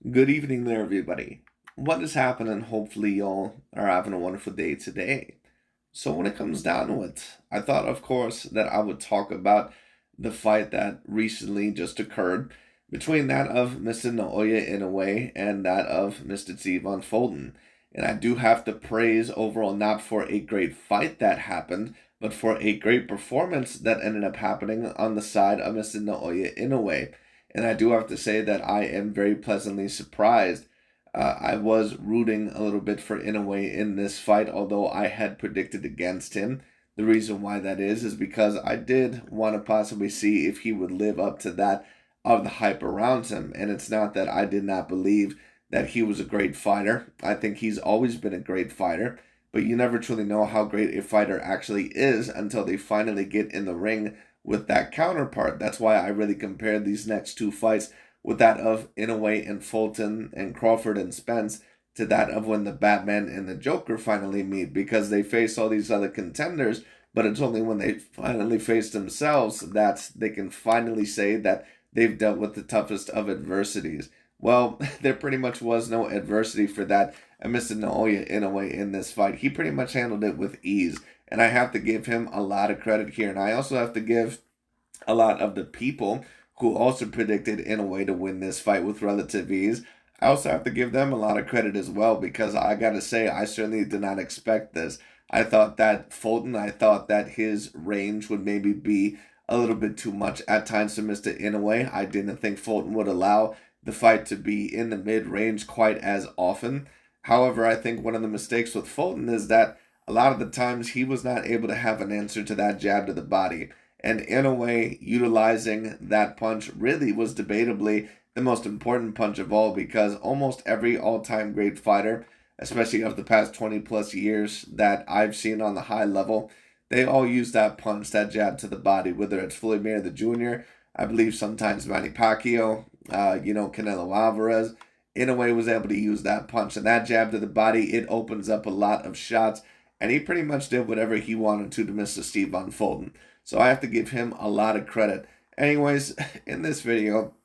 Good evening there, everybody. What is happening? Hopefully, y'all are having a wonderful day today. So, when it comes down to it, I thought, of course, that I would talk about the fight that recently just occurred between that of Mr. Naoya Inoue and that of Mr. Steven Fulton. And I do have to praise overall not for a great fight that happened, but for a great performance that ended up happening on the side of Mr. Naoya Inoue. And I do have to say that I am very pleasantly surprised. I was rooting a little bit for Inoue in this fight, although I had predicted against him. The reason why that is because I did want to possibly see if he would live up to that of the hype around him. And it's not that I did not believe that he was a great fighter. I think he's always been a great fighter, but you never truly know how great a fighter actually is until they finally get in the ring with that counterpart. That's why I really compared these next two fights with that of Inoue and Fulton and Crawford and Spence to that of when the Batman and the Joker finally meet, because they face all these other contenders, but it's only when they finally face themselves that they can finally say that they've dealt with the toughest of adversities. Well, there pretty much was no adversity for that Mr. Naoya Inoue in this fight. He pretty much handled it with ease. And I have to give him a lot of credit here. And I also have to give a lot of the people who also predicted Inoue to win this fight with relative ease. I also have to give them a lot of credit as well, because I got to say, I certainly did not expect this. I thought that I thought that his range would maybe be a little bit too much at times to Mr. Inoue. I didn't think Fulton would allow the fight to be in the mid-range quite as often. However, I think one of the mistakes with Fulton is that a lot of the times he was not able to have an answer to that jab to the body. And Inoue utilizing that punch really was debatably the most important punch of all, because almost every all-time great fighter, especially of the past 20 plus years that I've seen on the high level, they all use that punch, that jab to the body, whether it's Floyd Mayweather Jr., I believe sometimes Manny Pacquiao, Canelo Alvarez. Inoue was able to use that punch and that jab to the body. It opens up a lot of shots, and he pretty much did whatever he wanted to Mr. Steven Fulton. So I have to give him a lot of credit. Anyways, in this video,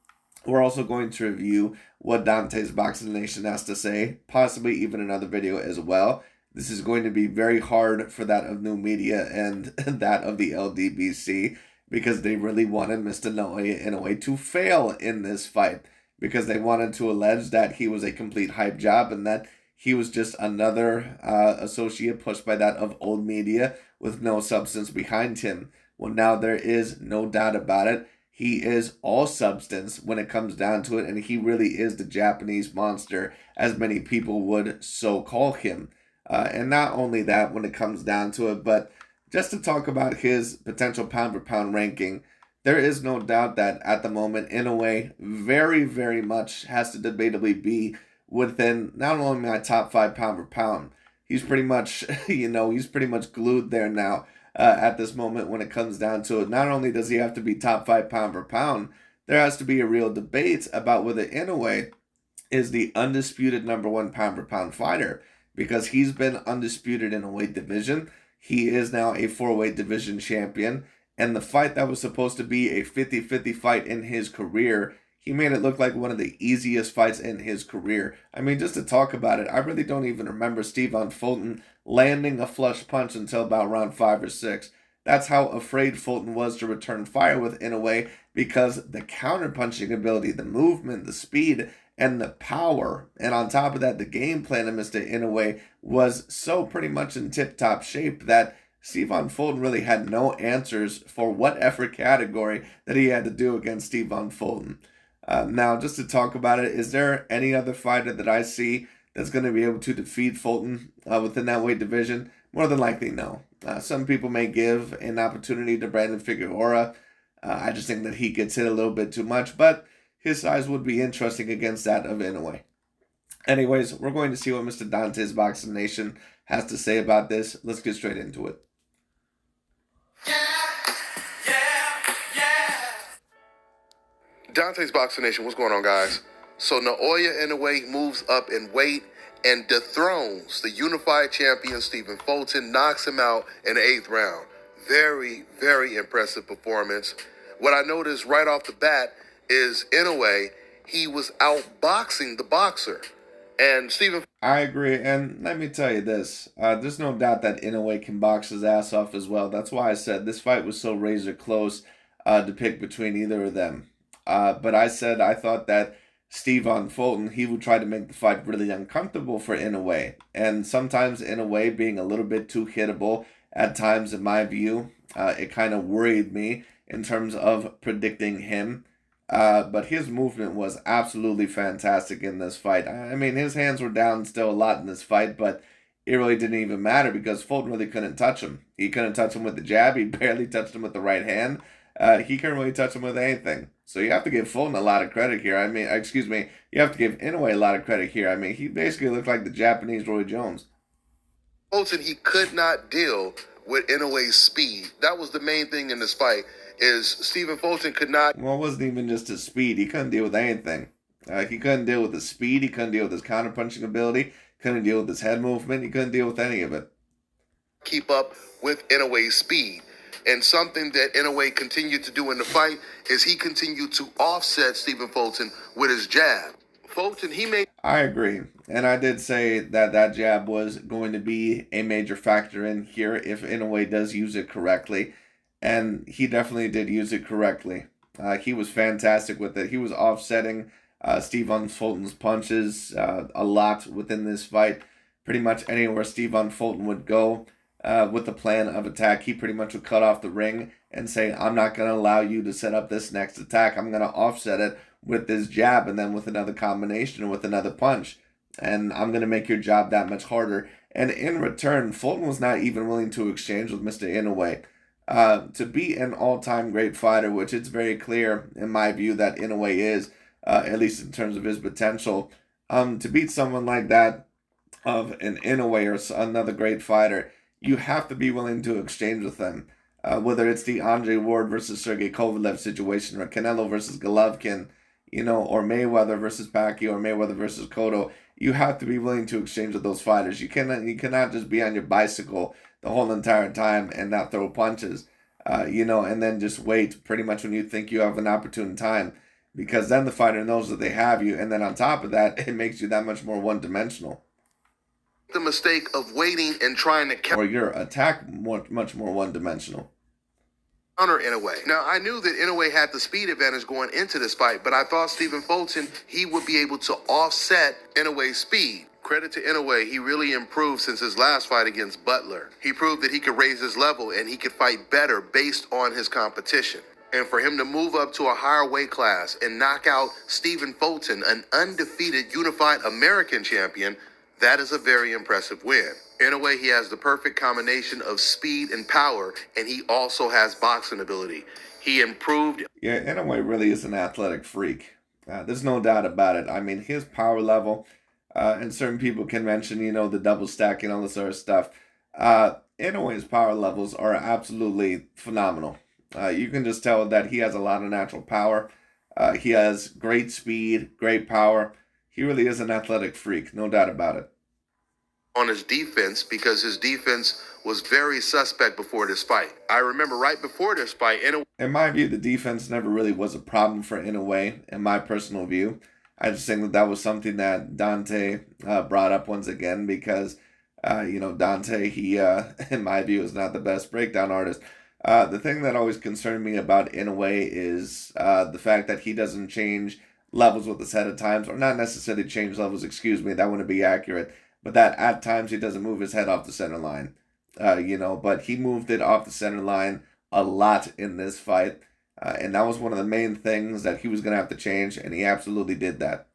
we're also going to review what Dante's Boxing Nation has to say, possibly even another video as well. This is going to be very hard for that of New Media and that of the LDBC, because they really wanted Mr. Naoya Inoue to fail in this fight, because they wanted to allege that he was a complete hype job and that he was just another associate pushed by that of old media with no substance behind him. Well, now there is no doubt about it. He is all substance when it comes down to it, and he really is the Japanese monster, as many people would so call him. And not only that when it comes down to it, but just to talk about his potential pound-for-pound ranking, there is no doubt that at the moment, Inoue very, very much has to debatably be within not only my top 5 pound-for-pound. He's pretty much, he's pretty much glued there now at this moment when it comes down to it. Not only does he have to be top 5 pound-for-pound, there has to be a real debate about whether Inoue is the undisputed #1 pound-for-pound fighter, because he's been undisputed in a weight division. He is now a 4-weight division champion, and the fight that was supposed to be a 50-50 fight in his career, he made it look like one of the easiest fights in his career. I mean, just to talk about it, I really don't even remember Steven Fulton landing a flush punch until about round 5 or 6. That's how afraid Fulton was to return fire with Inoue, because the counter-punching ability, the movement, the speed, and the power, and on top of that, the game plan of Mr. Inoue was so pretty much in tip-top shape that Steven Fulton really had no answers for whatever category that he had to do against Steven Fulton. Now, just to talk about it, is there any other fighter that I see that's going to be able to defeat Fulton within that weight division? More than likely, no. Some people may give an opportunity to Brandon Figueroa. I just think that he gets hit a little bit too much, but his size would be interesting against that of Inoue. Anyways, we're going to see what Mr. Dante's Boxing Nation has to say about this. Let's get straight into it. Dante's Boxing Nation, what's going on, guys? So Naoya Inoue moves up in weight and dethrones the unified champion Steven Fulton, knocks him out in the 8th round. Very, very impressive performance. What I noticed right off the bat is Inoue, he was outboxing the boxer. And Stephen... I agree, and let me tell you this. There's no doubt that Inoue can box his ass off as well. That's why I said this fight was so razor close to pick between either of them. But I said I thought that Stephen Fulton, he would try to make the fight really uncomfortable for Inoue. And sometimes Inoue being a little bit too hittable at times, in my view, it kind of worried me in terms of predicting him. But his movement was absolutely fantastic in this fight. I mean, his hands were down still a lot in this fight, but it really didn't even matter because Fulton really couldn't touch him. He couldn't touch him with the jab. He barely touched him with the right hand. He couldn't really touch him with anything. So you have to give Fulton a lot of credit here. I mean, excuse me, you have to give Inoue a lot of credit here. I mean, he basically looked like the Japanese Roy Jones. Fulton, he could not deal with Inoue's speed. That was the main thing in this fight, is Stephen Fulton could not... Well, it wasn't even just his speed. He couldn't deal with anything. He couldn't deal with his speed. He couldn't deal with his counterpunching ability. Couldn't deal with his head movement. He couldn't deal with any of it. Keep up with Inoue's speed. And something that Inoue continued to do in the fight is he continued to offset Stephen Fulton with his jab. Fulton, he made... I agree. And I did say that that jab was going to be a major factor in here if Inoue does use it correctly. And he definitely did use it correctly. He was fantastic with it. He was offsetting Stephen Fulton's punches a lot within this fight. Pretty much anywhere Stephen Fulton would go with the plan of attack, he pretty much would cut off the ring and say, I'm not going to allow you to set up this next attack. I'm going to offset it with this jab and then with another combination and with another punch. And I'm going to make your job that much harder. And in return, Fulton was not even willing to exchange with Mr. Inoue. To be an all-time great fighter, which it's very clear in my view that Inoue is, at least in terms of his potential, to beat someone like that of an Inoue or another great fighter, you have to be willing to exchange with them. Whether it's the Andre Ward versus Sergey Kovalev situation or Canelo versus Golovkin, or Mayweather versus Pacquiao or Mayweather versus Cotto, you have to be willing to exchange with those fighters. You cannot just be on your bicycle the whole entire time and not throw punches, and then just wait pretty much when you think you have an opportune time, because then the fighter knows that they have you, and then on top of that, it makes you that much more one-dimensional. The mistake of waiting and trying to or your attack much more one-dimensional. Counter Inoue. Now, I knew that Inoue had the speed advantage going into this fight, but I thought Stephen Fulton, he would be able to offset Inoue's speed. Credit to Inoue, he really improved since his last fight against Butler. He proved that he could raise his level and he could fight better based on his competition. And for him to move up to a higher weight class and knock out Stephen Fulton, an undefeated unified American champion, that is a very impressive win. Inoue, he has the perfect combination of speed and power, and he also has boxing ability. He improved. Yeah, Inoue really is an athletic freak. There's no doubt about it. I mean, his power level, and certain people can mention, the double stacking, all this sort of stuff. Inoue's power levels are absolutely phenomenal. You can just tell that he has a lot of natural power. He has great speed, great power. He really is an athletic freak, no doubt about it. On his defense, because his defense was very suspect before this fight. I remember right before this fight, in my view, the defense never really was a problem for Inoue, in my personal view. I just think that was something that Dante brought up once again because, Dante, he, in my view, is not the best breakdown artist. The thing that always concerned me about Inoue is the fact that he doesn't change levels with his head at times, or not necessarily change levels, that wouldn't be accurate, but that at times he doesn't move his head off the center line, but he moved it off the center line a lot in this fight, and that was one of the main things that he was going to have to change, and he absolutely did that.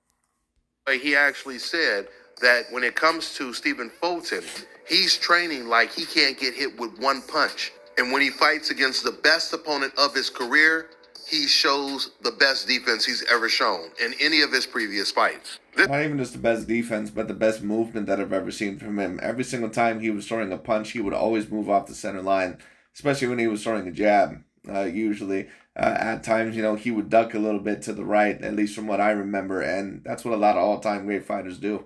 He actually said that when it comes to Stephen Fulton, he's training like he can't get hit with one punch, and when he fights against the best opponent of his career, he shows the best defense he's ever shown in any of his previous fights. Not even just the best defense, but the best movement that I've ever seen from him. Every single time he was throwing a punch, he would always move off the center line, especially when he was throwing a jab. Usually, at times, he would duck a little bit to the right, at least from what I remember, and that's what a lot of all-time great fighters do.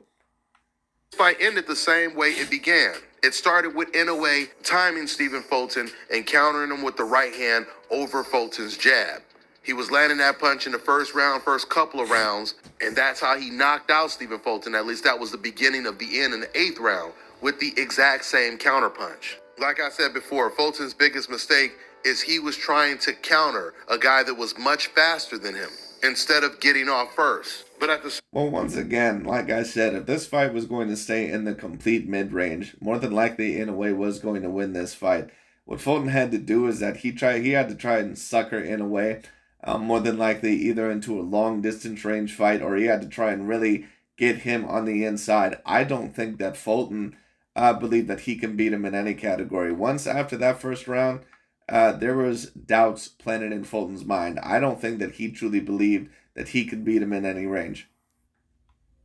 This fight ended the same way it began. It started with Inoue timing Stephen Fulton and countering him with the right hand over Fulton's jab. He was landing that punch in the first round, first couple of rounds, and that's how he knocked out Stephen Fulton. At least that was the beginning of the end in the 8th round with the exact same counterpunch. Like I said before, Fulton's biggest mistake is he was trying to counter a guy that was much faster than him instead of getting off first. But at the Well, once again, like I said, if this fight was going to stay in the complete mid-range, more than likely Inoue was going to win this fight. What Fulton had to do is that he had to try and sucker Inoue, more than likely either into a long distance range fight, or he had to try and really get him on the inside. I don't think that Fulton believed that he can beat him in any category. Once after that first round, there was doubts planted in Fulton's mind. I don't think that he truly believed that he could beat him in any range.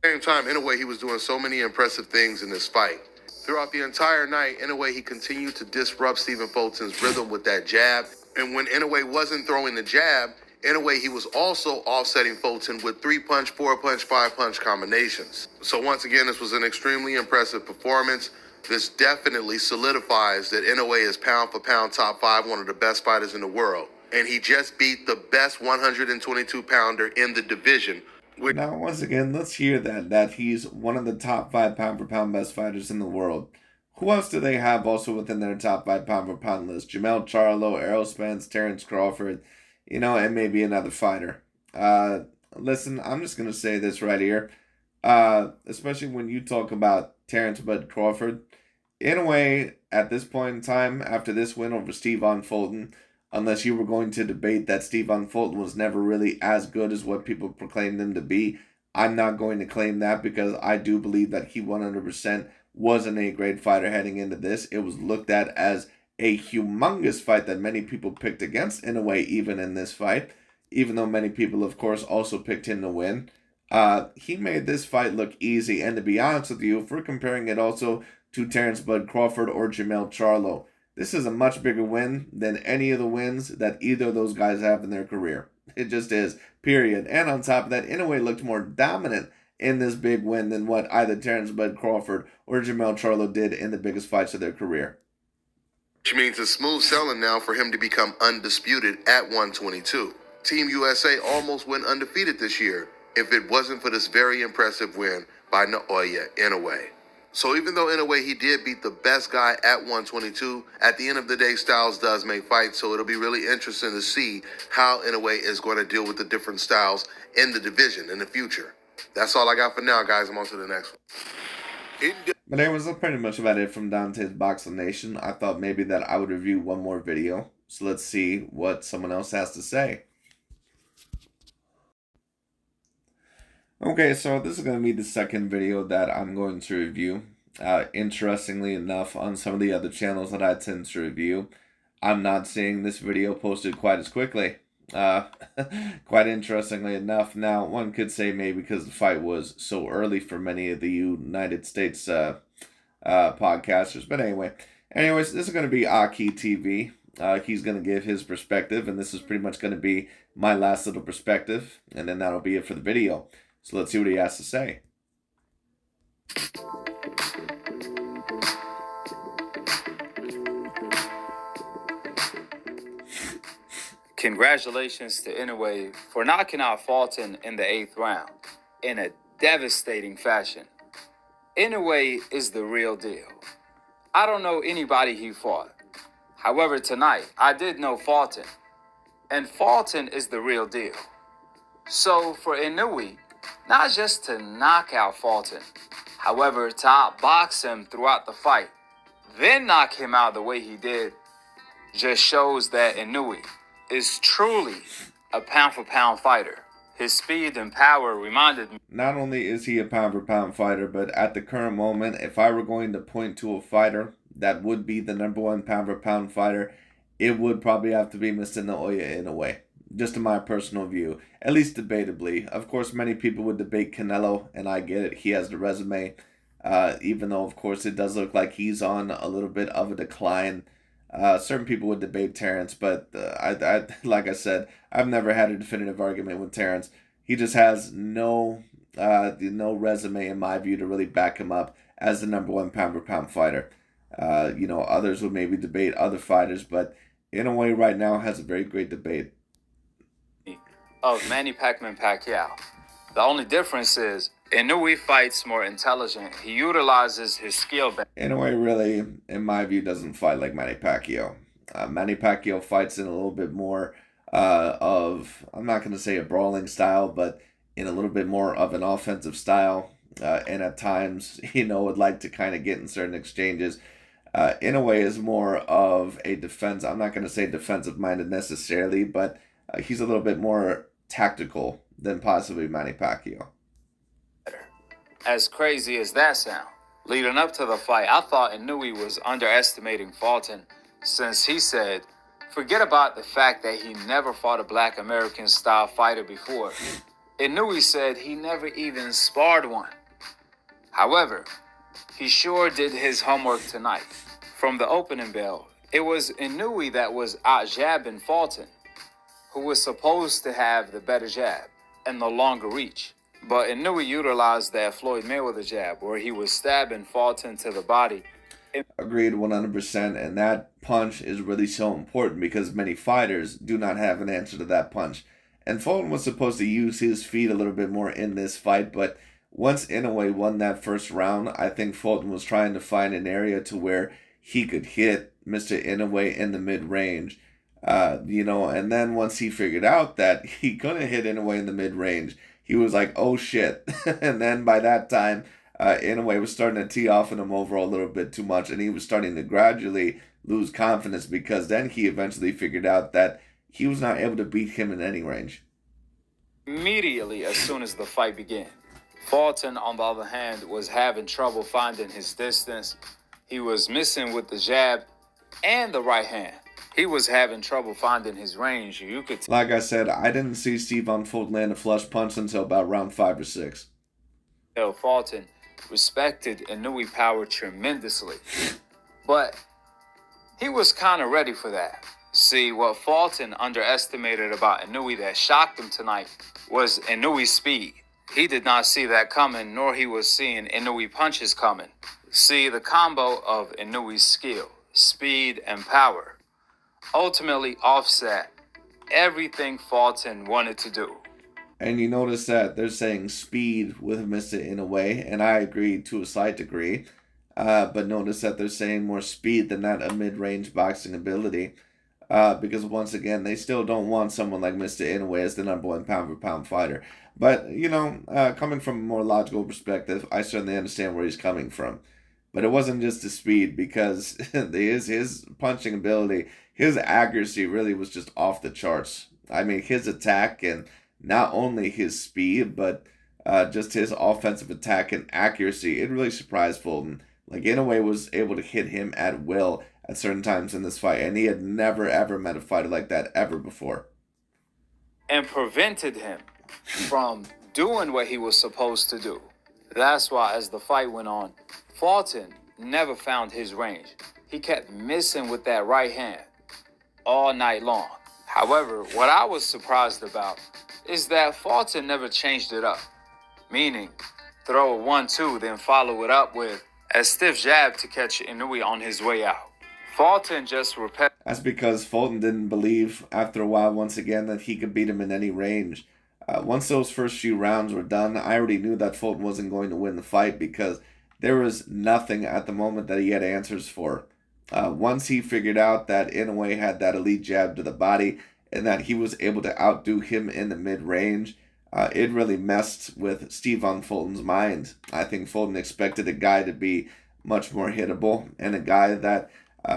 Same time, Inoue, he was doing so many impressive things in this fight. Throughout the entire night, Inoue, he continued to disrupt Stephen Fulton's rhythm with that jab. And when Inoue wasn't throwing the jab, Inoue, he was also offsetting Fulton with 3-punch, 4-punch, 5-punch combinations. So once again, this was an extremely impressive performance. This definitely solidifies that Inoue is pound for pound top 5, one of the best fighters in the world. And he just beat the best 122-pounder in the division. Now, once again, let's hear that he's one of the top 5 pound for pound best fighters in the world. Who else do they have also within their top 5 pound for pound list? Jamel Charlo, Errol Spence, Terrence Crawford, and maybe another fighter. Listen, I'm just going to say this right here. Especially when you talk about Terrence Bud Crawford. In a way, at this point in time, after this win over Stephen Fulton, unless you were going to debate that Stephen Fulton was never really as good as what people proclaimed him to be, I'm not going to claim that, because I do believe that he 100% wasn't a great fighter heading into this. It was looked at as a humongous fight that many people picked against Inoue even in this fight, even though many people, of course, also picked him to win. He made this fight look easy, and to be honest with you, if we're comparing it also to Terrence Bud Crawford or Jamel Charlo, this is a much bigger win than any of the wins that either of those guys have in their career. It just is, period. And on top of that, Inoue looked more dominant in this big win than what either Terrence Bud Crawford or Jamel Charlo did in the biggest fights of their career. Which means it's smooth sailing now for him to become undisputed at 122. Team USA almost went undefeated this year if it wasn't for this very impressive win by Naoya Inoue. So even though Inoue, he did beat the best guy at 122, at the end of the day, styles does make fights, so it'll be really interesting to see how Inoue is going to deal with the different styles in the division in the future. That's all I got for now, guys. I'm on to the next one. But anyways, that's pretty much about it from Dante's Boxing Nation. I thought maybe that I would review one more video, so let's see what someone else has to say. Okay, so this is going to be the second video that I'm going to review. Interestingly enough, on some of the other channels that I tend to review, I'm not seeing this video posted quite as quickly. Quite interestingly enough. Now, one could say maybe because the fight was so early for many of the United States podcasters. But anyways, this is going to be Ahi TV. He's going to give his perspective, and this is pretty much going to be my last little perspective, and then that'll be it for the video. So let's see what he has to say. Congratulations to Inoue for knocking out Fulton in the 8th round in a devastating fashion. Inoue is the real deal. I don't know anybody he fought. However, tonight, I did know Fulton, and Fulton is the real deal. So for Inoue, not just to knock out Fulton, however, to outbox him throughout the fight, then knock him out the way he did, just shows that Inoue is truly a pound-for-pound fighter. His speed and power reminded me. Not only is he a pound-for-pound fighter, but at the current moment, if I were going to point to a fighter that would be the #1 pound-for-pound fighter, it would probably have to be Mr. Naoya Inoue. Just in my personal view, at least debatably. Of course, many people would debate Canelo, and I get it. He has the resume, even though, of course, it does look like he's on a little bit of a decline. Certain people would debate Terrence, but I like I said, I've never had a definitive argument with Terrence. He just has no resume, in my view, to really back him up as the #1 pound-for-pound fighter. Others would maybe debate other fighters, but Inoue right now has a very great debate. of Manny Pacquiao. The only difference is Inoue fights more intelligent. He utilizes his skill better. Inoue really, in my view, doesn't fight like Manny Pacquiao. Manny Pacquiao fights in a little bit more of, I'm not going to say a brawling style, but in a little bit more of an offensive style. And at times, would like to kind of get in certain exchanges. Inoue is more of a defense. I'm not going to say defensive minded necessarily, but he's a little bit more tactical than possibly Manny Pacquiao. As crazy as that sound, leading up to the fight, I thought Inoue was underestimating Fulton, since he said, forget about the fact that he never fought a Black American style fighter before. Inoue said he never even sparred one. However, he sure did his homework tonight. From the opening bell, it was Inoue that was out-jabbing Fulton, who was supposed to have the better jab and the longer reach. But Inoue utilized that Floyd Mayweather jab, where he was stabbing Fulton to the body. Agreed 100%, and that punch is really so important because many fighters do not have an answer to that punch. And Fulton was supposed to use his feet a little bit more in this fight, but once Inoue won that first round, I think Fulton was trying to find an area to where he could hit Mr. Inoue in the mid-range. And then once he figured out that he couldn't hit Inoue in the mid-range, he was like, oh shit. And then by that time, Inoue was starting to tee off on him over a little bit too much, and he was starting to gradually lose confidence because then he eventually figured out that he was not able to beat him in any range. Immediately as soon as the fight began, Fulton, on the other hand, was having trouble finding his distance. He was missing with the jab and the right hand. He was having trouble finding his range. You could like I said, I didn't see Steven Fulton land a flush punch until about round 5 or 6. tell Fulton respected Inoue power tremendously. But he was kind of ready for that. See, what Fulton underestimated about Inoue that shocked him tonight was Inoue's speed. He did not see that coming, nor he was seeing Inoue punches coming. See, the combo of Inoue's skill, speed, and power ultimately offset everything Fulton wanted to do. And you notice that they're saying speed with Mr. Inoue, and I agree to a slight degree. But notice that they're saying more speed than that a mid-range boxing ability. Because once again, they still don't want someone like Mr. Inoue as the #1 pound-for-pound fighter. But, coming from a more logical perspective, I certainly understand where he's coming from. But it wasn't just the speed, because his punching ability, his accuracy really was just off the charts. I mean, his attack and not only his speed, but just his offensive attack and accuracy, it really surprised Fulton. Like, Inoue was able to hit him at will at certain times in this fight, and he had never, ever met a fighter like that ever before. And prevented him from doing what he was supposed to do. That's why, as the fight went on, Fulton never found his range. He kept missing with that right hand all night long. However, what I was surprised about is that Fulton never changed it up. Meaning, throw a 1-2, then follow it up with a stiff jab to catch Inoue on his way out. Fulton just repeated. That's because Fulton didn't believe, after a while, once again, that he could beat him in any range. Once those first few rounds were done, I already knew that Fulton wasn't going to win the fight because there was nothing at the moment that he had answers for. Once he figured out that Inoue had that elite jab to the body and that he was able to outdo him in the mid-range, it really messed with Steven Fulton's mind. I think Fulton expected a guy to be much more hittable and a guy that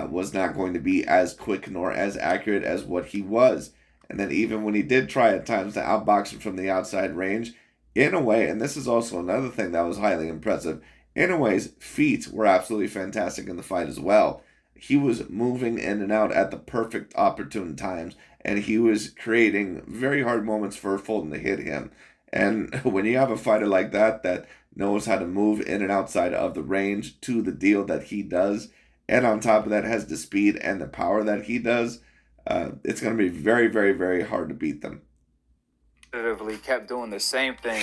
was not going to be as quick nor as accurate as what he was. And then even when he did try at times to outbox him from the outside range, Inoue, and this is also another thing that was highly impressive, Inoue's feet were absolutely fantastic in the fight as well. He was moving in and out at the perfect opportune times, and he was creating very hard moments for Fulton to hit him. And when you have a fighter like that that knows how to move in and outside of the range to the deal that he does, and on top of that has the speed and the power that he does, it's going to be very, very, very hard to beat them. Kept doing the same thing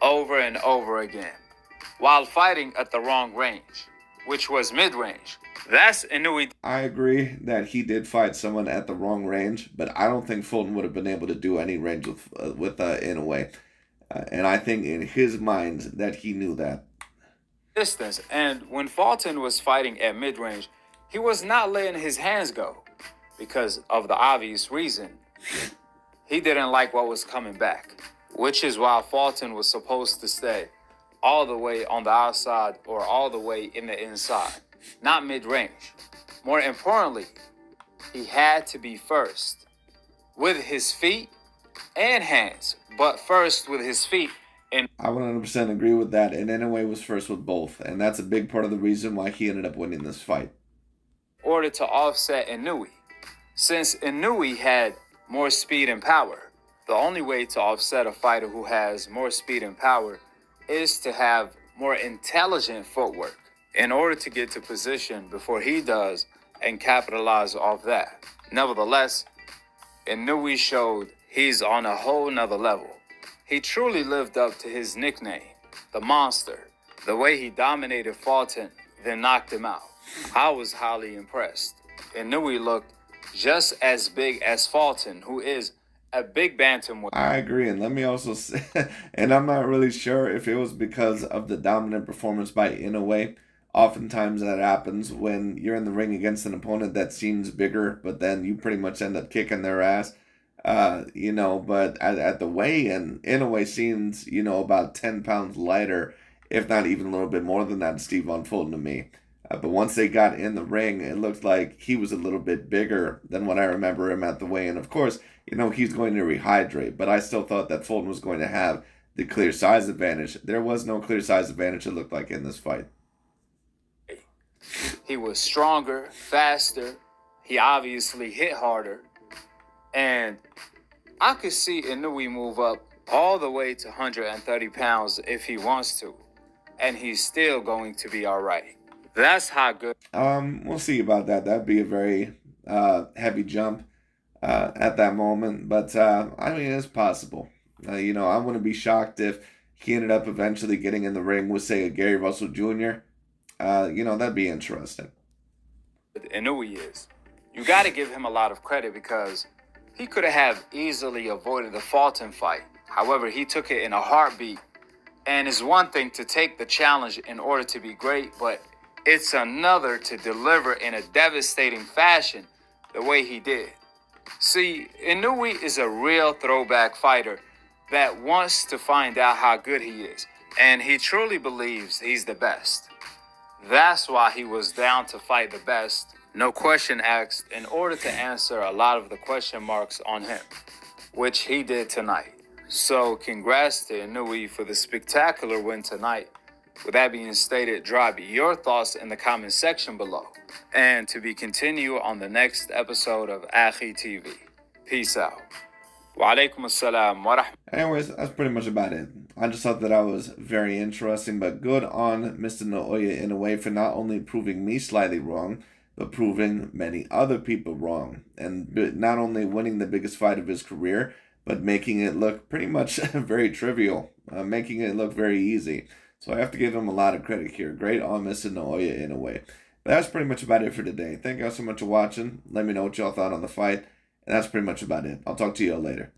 over and over again while fighting at the wrong range, which was mid-range. That's Inoue. I agree that he did fight someone at the wrong range, but I don't think Fulton would have been able to do any range with Inoue. And I think in his mind that he knew that. Distance. And when Fulton was fighting at mid-range, he was not letting his hands go because of the obvious reason. He didn't like what was coming back, which is why Fulton was supposed to stay all the way on the outside or all the way in the inside, not mid-range. More importantly, he had to be first with his feet and hands, but first with his feet. And I 100% agree with that, and Inoue was first with both, and that's a big part of the reason why he ended up winning this fight. in order to offset Inoue, since Inoue had more speed and power. The only way to offset a fighter who has more speed and power is to have more intelligent footwork in order to get to position before he does and capitalize off that. Nevertheless, Inoue showed he's on a whole nother level. He truly lived up to his nickname, the Monster. The way he dominated Fulton, then knocked him out. I was highly impressed. Inoue looked just as big as Fulton, who is a big bantamweight. I agree, and let me also say, and I'm not really sure if it was because of the dominant performance by Inoue. Oftentimes that happens when you're in the ring against an opponent that seems bigger, but then you pretty much end up kicking their ass. But at the weigh-in, Inoue seems, about 10 pounds lighter, if not even a little bit more than that, Steve Von Fulton to me. But once they got in the ring, it looked like he was a little bit bigger than what I remember him at the weigh-in. Of course, he's going to rehydrate, but I still thought that Fulton was going to have the clear size advantage. There was no clear size advantage, it looked like, in this fight. He was stronger, faster. He obviously hit harder. And I could see Inoue move up all the way to 130 pounds if he wants to. And he's still going to be all right. That's how good. We'll see about that. That'd be a very heavy jump at that moment. But, it's possible. I wouldn't be shocked if he ended up eventually getting in the ring with, say, a Gary Russell Jr. That'd be interesting. Inoue is. You got to give him a lot of credit because he could have easily avoided the Fulton fight. However, he took it in a heartbeat. And it's one thing to take the challenge in order to be great, but it's another to deliver in a devastating fashion the way he did. See, Inoue is a real throwback fighter that wants to find out how good he is. And he truly believes he's the best. That's why he was down to fight the best, no question asked, in order to answer a lot of the question marks on him, which he did tonight. So congrats to Inoue for the spectacular win tonight. With that being stated, drop your thoughts in the comment section below. And to be continued on the next episode of Ahi TV. Peace out. Wa alaikum assalam wa rahmatullahi. Anyways, that's pretty much about it. I just thought that was very interesting, but good on Mr. Naoya Inoue for not only proving me slightly wrong, but proving many other people wrong. And not only winning the biggest fight of his career, but making it look pretty much very trivial, making it look very easy. So I have to give him a lot of credit here. Great on Mr. Naoya Inoue. But that's pretty much about it for today. Thank you all so much for watching. Let me know what y'all thought on the fight. And that's pretty much about it. I'll talk to you all later.